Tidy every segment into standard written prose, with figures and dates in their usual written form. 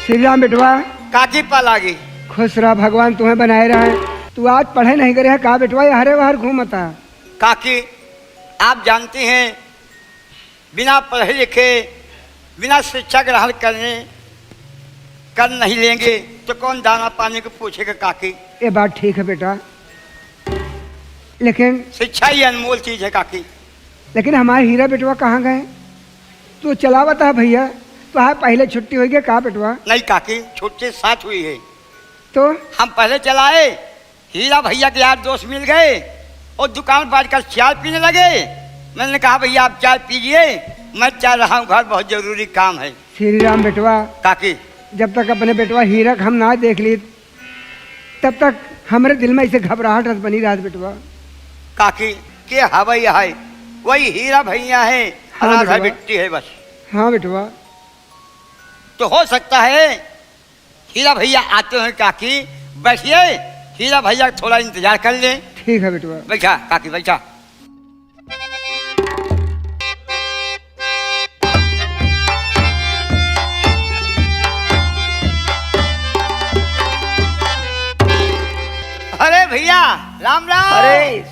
श्री राम बेटवा। काकी पल आ गई। खुश रहा, भगवान तुम्हें बनाए रहे। तू आज पढ़े नहीं करे है का बेटवा, ये हरे बाहर घूमता। काकी आप जानती हैं बिना पढ़े लिखे बिना शिक्षा ग्रहण कर नहीं लेंगे तो कौन दाना पानी को पूछेगा काकी। ये बात ठीक है बेटा, लेकिन शिक्षा ही अनमोल चीज है काकी। लेकिन हमारे हीरा बेटवा कहाँ गए? तू चला बता भैया, तो हाँ पहले छुट्टी हो गई का बेटवा? नहीं काकी, छुट्टी साथ हुई है। तो हम पहले चलाए, हीरा भैया के यार दोस्त मिल गए और दुकान बैठ कर चाय पीने लगे। मैंने कहा भैया आप चाय पीजिए, मैं चल रहा हूँ घर, बहुत जरूरी काम है। श्री राम बेटवा, काकी जब तक अपने बेटवा हीरा हम ना देख ली तब तक हमारे दिल में ऐसे घबराहट बनी रहा बेटवा। काकी के हवाई है वही हीरा भैया है, हाँ अनाथ बेटवा। मिट्टी है बस। हाँ बेटवा। तो हो सकता है हीरा भैया आते हैं काकी, बैठिए, हीरा भैया थोड़ा इंतजार कर ले। ठीक है बेटवा। बैठा काकी बैठा। अरे भैया राम राम। अरे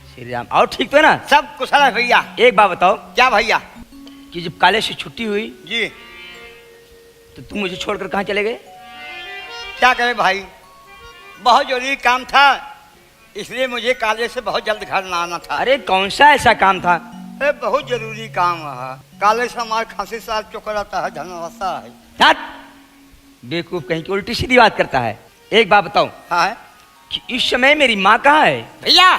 श्री राम, और ठीक तो है ना? सब कुशल है भैया। एक बात बताओ, क्या भैया? कि जब कॉलेज से छुट्टी हुई जी तो तुम मुझे छोड़कर कहाँ चले गए? क्या करें भाई, बहुत जरूरी काम था, इसलिए मुझे कॉलेज से बहुत जल्द घर ना आना था। अरे कौन सा ऐसा काम था? अरे बहुत जरूरी काम रहा। कॉलेज से हमारे खांसी साल चौकर आता है, धनवासा है। हट! बेवकूफ कहीं की, उल्टी सीधी बात करता है। एक बात बताओ हाँ कि इस समय मेरी माँ कहाँ है? भैया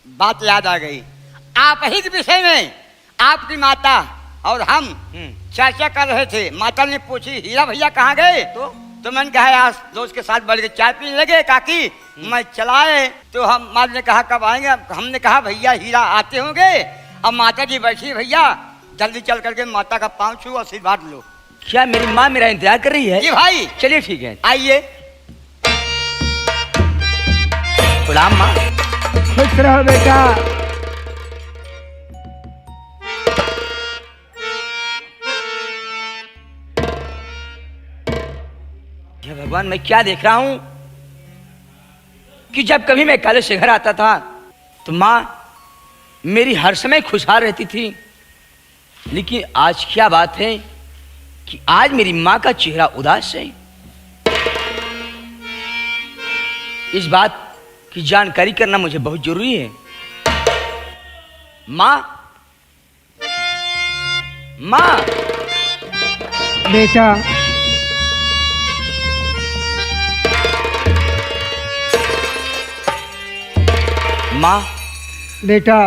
बात याद आ गई, आप ही के विषय में आपकी माता और हम चर्चा कर रहे थे। माता ने पूछी हीरा भैया कहाँ गए, तो मैंने कहा आज दोस्त के साथ बैठ के चाय पीने लगे काकी, मैं चलाए तो हम माँ ने कहा कब आएंगे। हमने कहा भैया हीरा आते होंगे। अब माता जी बैठी, भैया जल्दी चल करके माता का पाँव छू आशीर्वाद लो। क्या मेरी माँ मेरा इंतजार कर रही है? जी भाई। चलिए ठीक है, आइए। प्रणाम माँ। खुश रहो बेटा। हे भगवान, मैं क्या देख रहा हूं कि जब कभी मैं कॉलेज से घर आता था तो माँ मेरी हर समय खुशहाल रहती थी, लेकिन आज क्या बात है कि आज मेरी माँ का चेहरा उदास है। इस बात की जानकारी करना मुझे बहुत जरूरी है। माँ, माँ, बेटा माँ, बेटा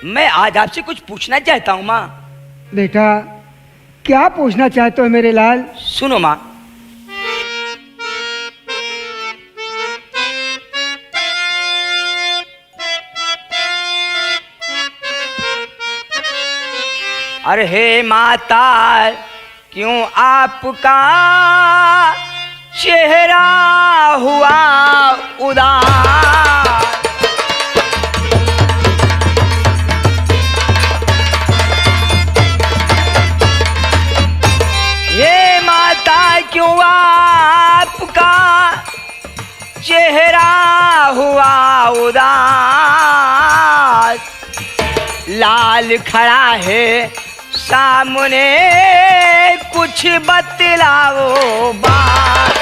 मैं आज आपसे कुछ पूछना चाहता हूँ माँ। बेटा क्या पूछना चाहते हो मेरे लाल? सुनो माँ, अरे हे माता, क्यों आपका चेहरा हुआ उदास? ये माता क्यों आपका चेहरा हुआ उदास? लाल खड़ा है सामने, कुछ बतलाओ बात।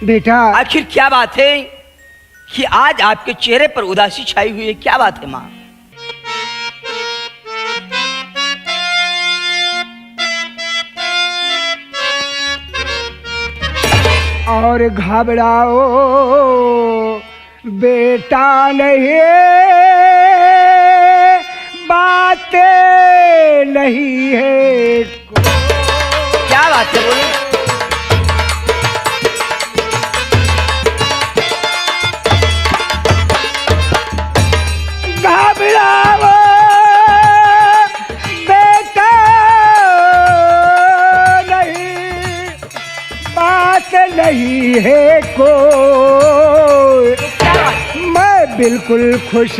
बेटा आखिर क्या बात है कि आज आपके चेहरे पर उदासी छाई हुई है? क्या बात है माँ? और घबराओ बेटा नहीं, बातें नहीं है। क्या बात है बोलो? घबराओ बेटा नहीं, बात नहीं है कोई। मैं बिल्कुल खुश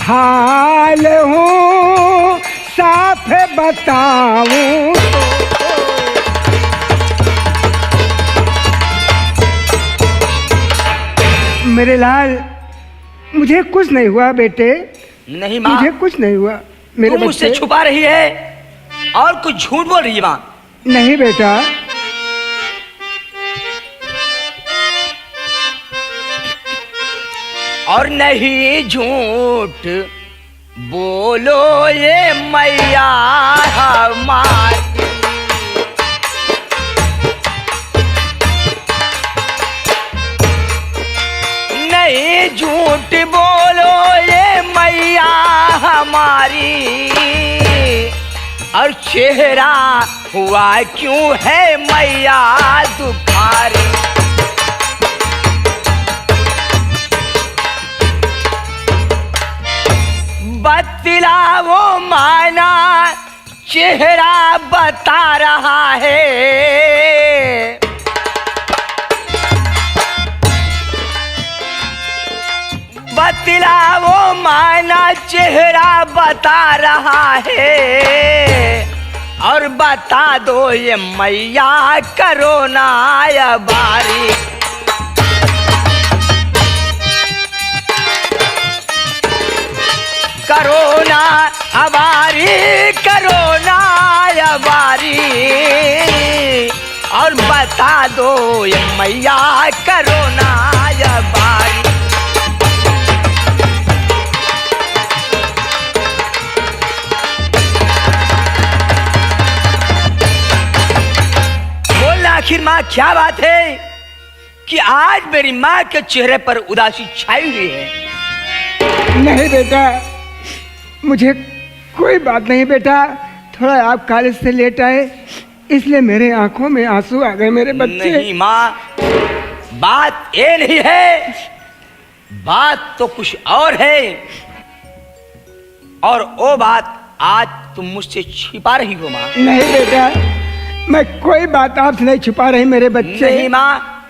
हाल हूँ, साफ बताऊँ मेरे लाल, मुझे कुछ नहीं हुआ बेटे। नहीं माँ, मुझे कुछ नहीं हुआ मेरे तू मुझसे बच्चे। छुपा रही है और कुछ झूठ बोल रही है माँ। नहीं बेटा, और नहीं झूठ बोलो ये मैया हमारी। नहीं झूठ बोलो ये मैया हमारी, और चेहरा हुआ क्यों है मैया दुखारी। बतलाओ माना चेहरा बता रहा है, बतलाओ माना चेहरा बता रहा है, और बता दो ये मैया करो ना या बारी। करोना हमारी, करोना हमारी, और बता दो ये मैया करोना हमारी। बोलना आखिर माँ क्या बात है कि आज मेरी माँ के चेहरे पर उदासी छाई हुई है। नहीं बेटा, मुझे कोई बात नहीं बेटा। थोड़ा आप कॉलेज से लेट आए इसलिए मेरे आंखों में आंसू आ गए मेरे बच्चे। नहीं माँ, बात ये नहीं है, बात तो कुछ और है, और वो बात आज तुम मुझसे छिपा रही हो माँ। नहीं बेटा, मैं कोई बात आपसे नहीं छुपा रही मेरे बच्चे। नहीं माँ,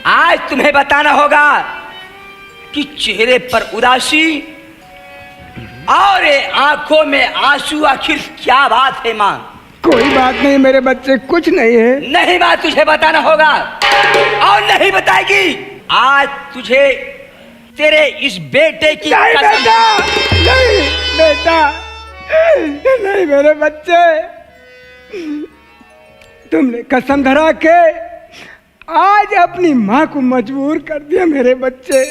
आज तुम्हें बताना होगा कि चेहरे पर उदासी और आंखों में आंसू आखिर क्या बात है माँ। कोई बात नहीं मेरे बच्चे, कुछ नहीं है। नहीं माँ, तुझे बताना होगा और नहीं बताएगी। आज तुझे तेरे इस बेटे की नहीं कसम। बेटा, नहीं बेटा, नहीं मेरे बच्चे, तुमने कसम धरा के आज अपनी माँ को मजबूर कर दिया मेरे बच्चे।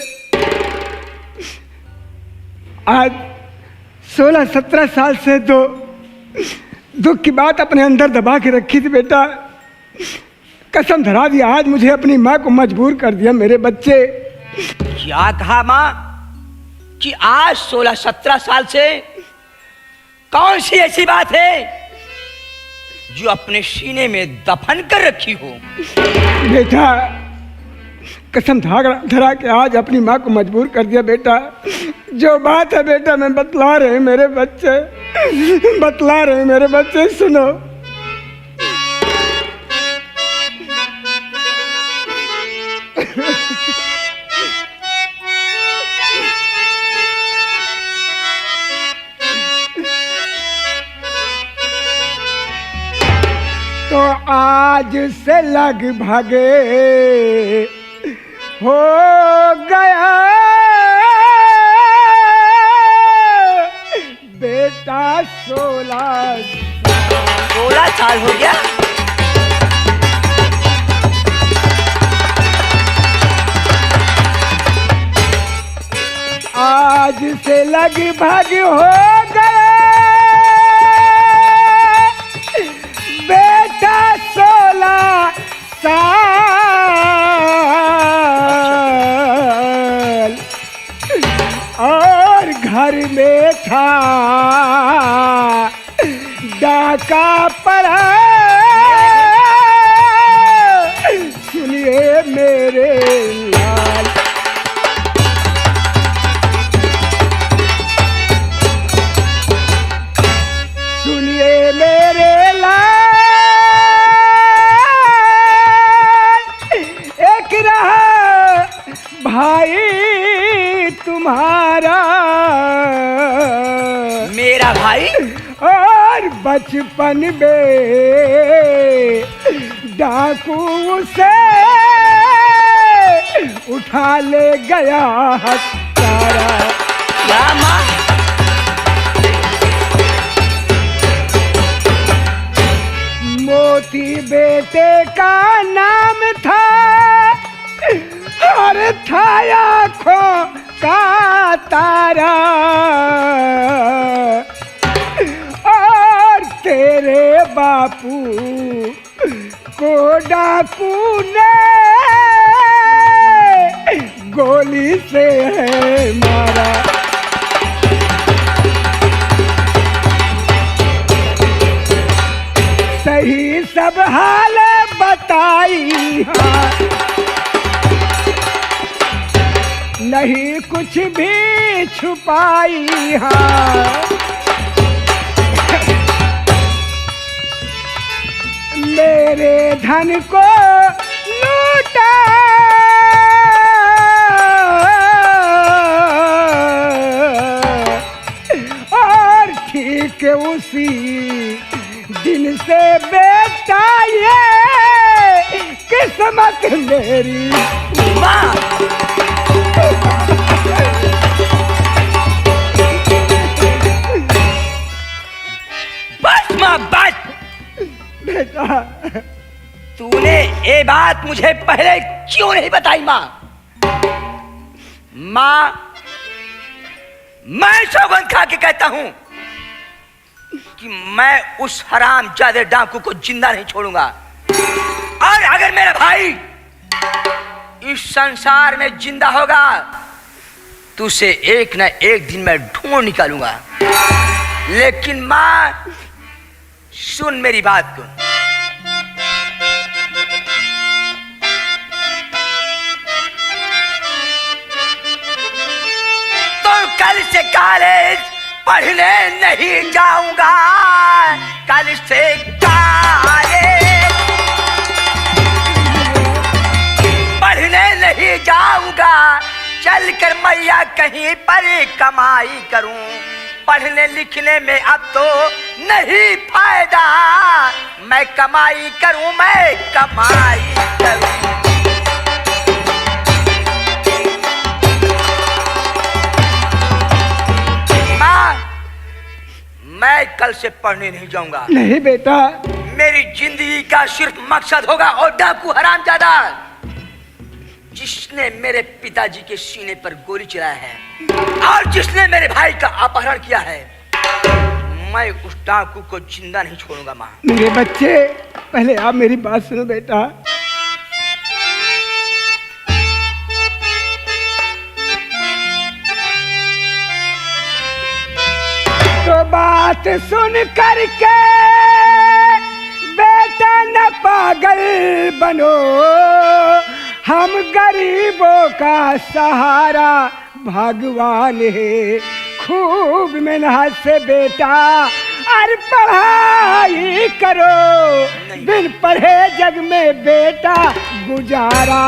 आज 16-17 साल से तो दुख की बात अपने अंदर दबा के रखी थी बेटा। कसम धरा दिया, आज मुझे अपनी माँ को मजबूर कर दिया मेरे बच्चे। क्या कहा माँ कि आज 16-17 साल से कौन सी ऐसी बात है जो अपने सीने में दफन कर रखी हो? बेटा, कसम धरा के आज अपनी माँ को मजबूर कर दिया बेटा। जो बात है बेटा मैं बतला रहे मेरे बच्चे, बतला रहे मेरे बच्चे, सुनो। तो आज से लगभग हो गया बेटा 16 साल हो गया। आज से लगभग हो गया बेटा 16 साल, और घर में था डाका पड़ा। सुनिए मेरे लाल, सुनिए मेरे लाल, एक रहा भाई तुम्हारा भाई? और बचपन में डाकू उसे उठा ले गया हत्यारा। क्या माँ? मोती बेटे का नाम था और था आँखों का तारा। और तेरे बापू को डाकू ने गोली से है मारा। सही सब हाल बताई हाँ, नहीं कुछ भी छुपाई हाँ। मेरे धन को लूटा और ठीक उसी दिन से बेटा ये किस्मत मेरी। माँ, बस माँ बस। बेटा तूने ये बात मुझे पहले क्यों नहीं बताई माँ? माँ, मैं सौगंध खा के कहता हूं कि मैं उस हरामजादे डाकू को जिंदा नहीं छोड़ूंगा। और अगर मेरा भाई इस संसार में जिंदा होगा तो उसे एक न एक दिन मैं ढूंढ निकालूंगा। लेकिन मां, सुन मेरी बात को। तो कल से कॉलेज पढ़ने नहीं जाऊंगा। कल से कॉलेज पढ़ने नहीं जाऊंगा। चलकर मैया कहीं पर कमाई करूं। पढ़ने लिखने में अब तो नहीं फायदा। मैं कमाई करूं, मैं कमाई करूं। मैं कल से पढ़ने नहीं जाऊंगा। नहीं बेटा, मेरी जिंदगी का सिर्फ मकसद होगा और डाकू हरामजादा जिसने मेरे पिताजी के सीने पर गोली चलाया है और जिसने मेरे भाई का अपहरण किया है, मैं उस डाकू को जिंदा नहीं छोड़ूंगा। माँ, मेरे बच्चे, पहले आप मेरी बात सुनो बेटा। तो बात सुन करके बेटा न पागल बनो। हम गरीबों का सहारा भगवान है। खूब मेहनत से बेटा और पढ़ाई करो। बिन पढ़े जग में बेटा गुजारा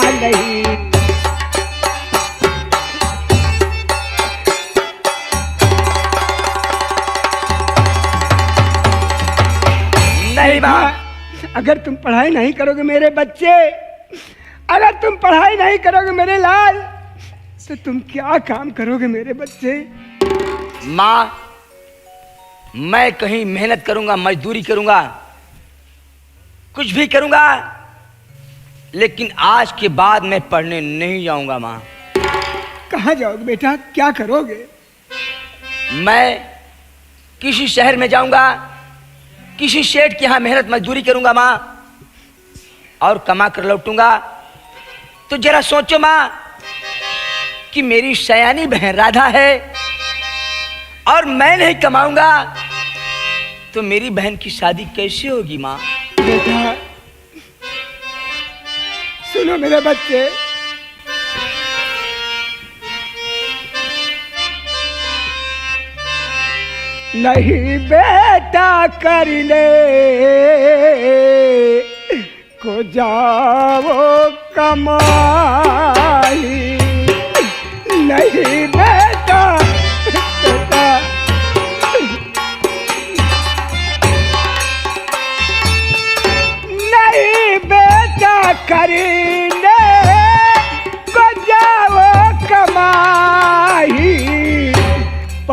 नहीं। नहीं माँ, अगर तुम पढ़ाई नहीं करोगे मेरे बच्चे, अगर तुम पढ़ाई नहीं करोगे मेरे लाल, तो तुम क्या काम करोगे मेरे बच्चे? माँ, मैं कहीं मेहनत करूंगा, मजदूरी करूंगा, कुछ भी करूंगा, लेकिन आज के बाद मैं पढ़ने नहीं जाऊंगा। माँ, कहाँ जाओगे बेटा, क्या करोगे? मैं किसी शहर में जाऊंगा, किसी सेठ के यहाँ मेहनत मजदूरी करूंगा माँ, और कमा कर लौटूंगा। तो जरा सोचो माँ कि मेरी सयानी बहन राधा है और मैं नहीं कमाऊंगा तो मेरी बहन की शादी कैसे होगी माँ? बेटा सुनो मेरे बच्चे, नहीं बेटा करने को जाओ कमाई, नहीं बेटा, बेटा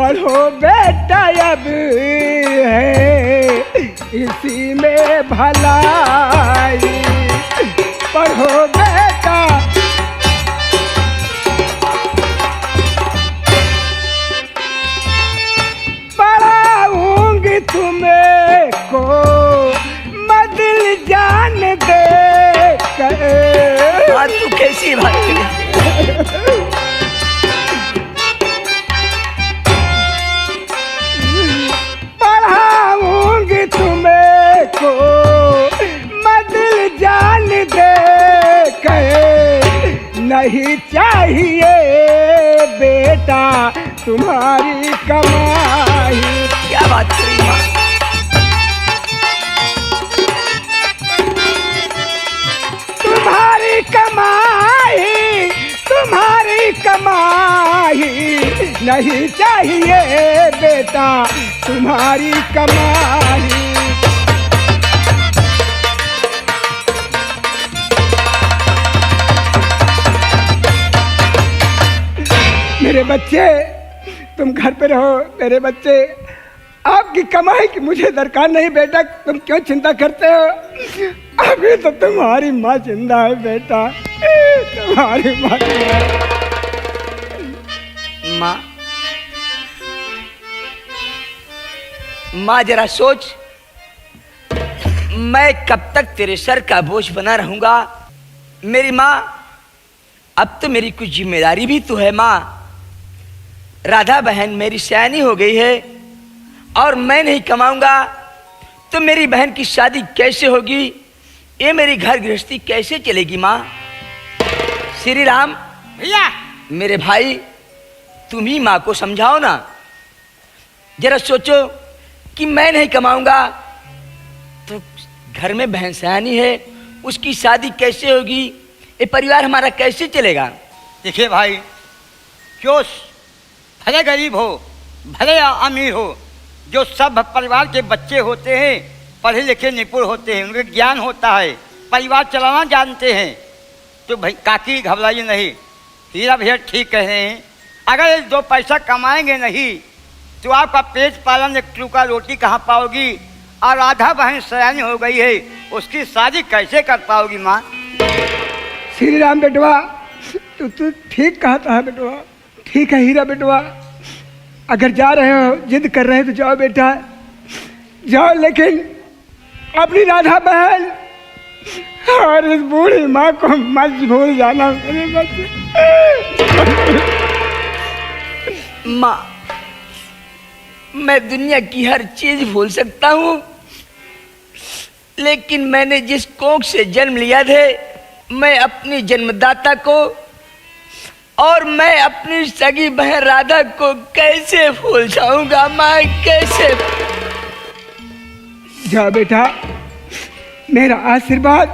पढ़ो बेटा अब है इसी में भलाई, पढ़ो बेटा। पढ़ाऊंगी तुम्हें को मदिल जान दे कर। तू कैसी बात कर पढ़ाऊंगी तुम्हें को मदिल जान दे कर। नहीं चाहिए बेटा तुम्हारी कमाई। क्या बात करी माँ? तुम्हारी कमाई, तुम्हारी कमाई नहीं चाहिए बेटा तुम्हारी कमाई। मेरे बच्चे तुम घर पे रहो। मेरे बच्चे आपकी कमाई की मुझे दरकार नहीं बेटा, तुम क्यों चिंता करते हो? अभी तो तुम्हारी माँ जिंदा है बेटा, तुम्हारी माँ जिंदा है। माँ, माँ जरा सोच, मैं कब तक तेरे सर का बोझ बना रहूंगा? मेरी माँ, अब तो मेरी कुछ जिम्मेदारी भी तो है माँ। राधा बहन मेरी सयानी हो गई है और मैं नहीं कमाऊंगा तो मेरी बहन की शादी कैसे होगी? ये मेरी घर गृहस्थी कैसे चलेगी माँ? श्री राम भैया, मेरे भाई, तुम ही माँ को समझाओ ना। जरा सोचो कि मैं नहीं कमाऊंगा तो घर में बहन सयानी है, उसकी शादी कैसे होगी? ये परिवार हमारा कैसे चलेगा? देखिए भाई, जो भले गरीब हो भले अमीर हो, जो सब परिवार के बच्चे होते हैं पढ़े लिखे निपुण होते हैं, उनके ज्ञान होता है, परिवार चलाना जानते हैं, तो भाई काकी घबराइए नहीं। हीरा भैया ठीक कह रहे हैं, अगर ये 2 पैसा कमाएंगे नहीं तो आपका पेट पालन एक टुकड़ा रोटी कहाँ पाओगी? और राधा बहन सयानी हो गई है, उसकी शादी कैसे कर पाओगी माँ? श्री राम बेटवा, तू ठीक कहता है बेटवा, ठीक है हीरा बेटवा। अगर जा रहे हो, जिद कर रहे हो तो जाओ बेटा, जाओ, लेकिन अपनी राधा बहन और इस बूढ़ी माँ को मत भूल जाना मेरे बच्चे। माँ, मैं दुनिया की हर चीज भूल सकता हूँ, लेकिन मैंने जिस कोख से जन्म लिया थे, मैं अपनी जन्मदाता को और मैं अपनी सगी बहन राधा को कैसे भूल जाऊंगा माँ, कैसे? जा बेटा, मेरा आशीर्वाद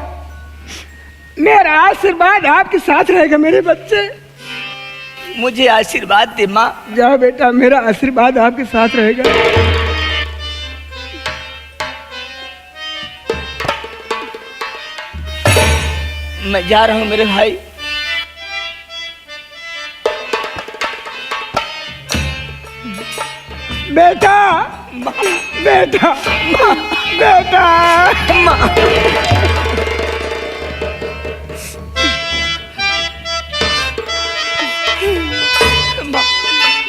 आपके साथ रहेगा मेरे बच्चे। मुझे आशीर्वाद दे माँ। जाओ बेटा, मेरा आशीर्वाद आपके साथ रहेगा। मैं जा रहा हूँ मेरे भाई। बेटा, बेटा, बेटा, बेटा,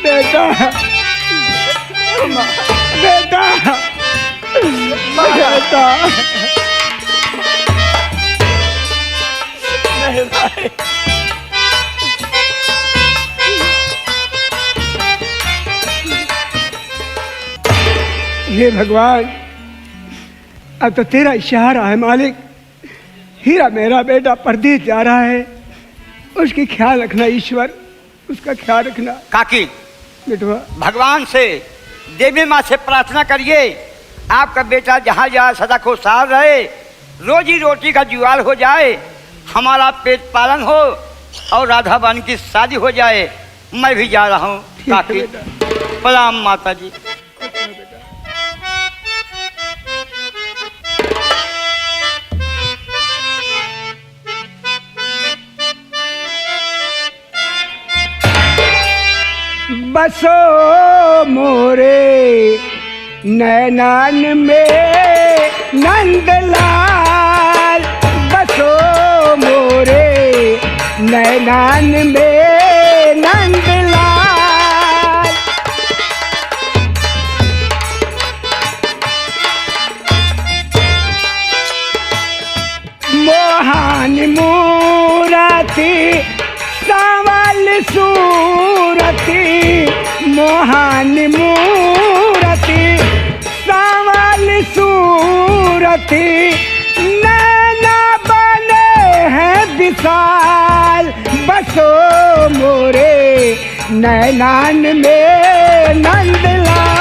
बेटा, बेटा, मेरे भाई। हे भगवान, अब तो तेरा इशारा है मालिक। हीरा मेरा बेटा परदेश जा रहा है, उसकी ख्याल रखना ईश्वर, उसका ख्याल रखना। काकी, बेटवा, भगवान से, देवी माँ से प्रार्थना करिए आपका बेटा जहाँ जाए सदा खुशहाल रहे, रोजी रोटी का जुगाड़ हो जाए, हमारा पेट पालन हो और राधा बहन की शादी हो जाए। मैं भी जा रहा हूँ ठीक है काकी। बेटा। प्रणाम माता जी। बसो मोरे नैनान में नंदलाल, बसो मोरे नैनान में नंदलाल। मोहन मूरति सावल सूरति, मोहन मूरति सावल सूरति, नैना बने हैं विशाल, बसो मोरे नैनान में नंदलाल।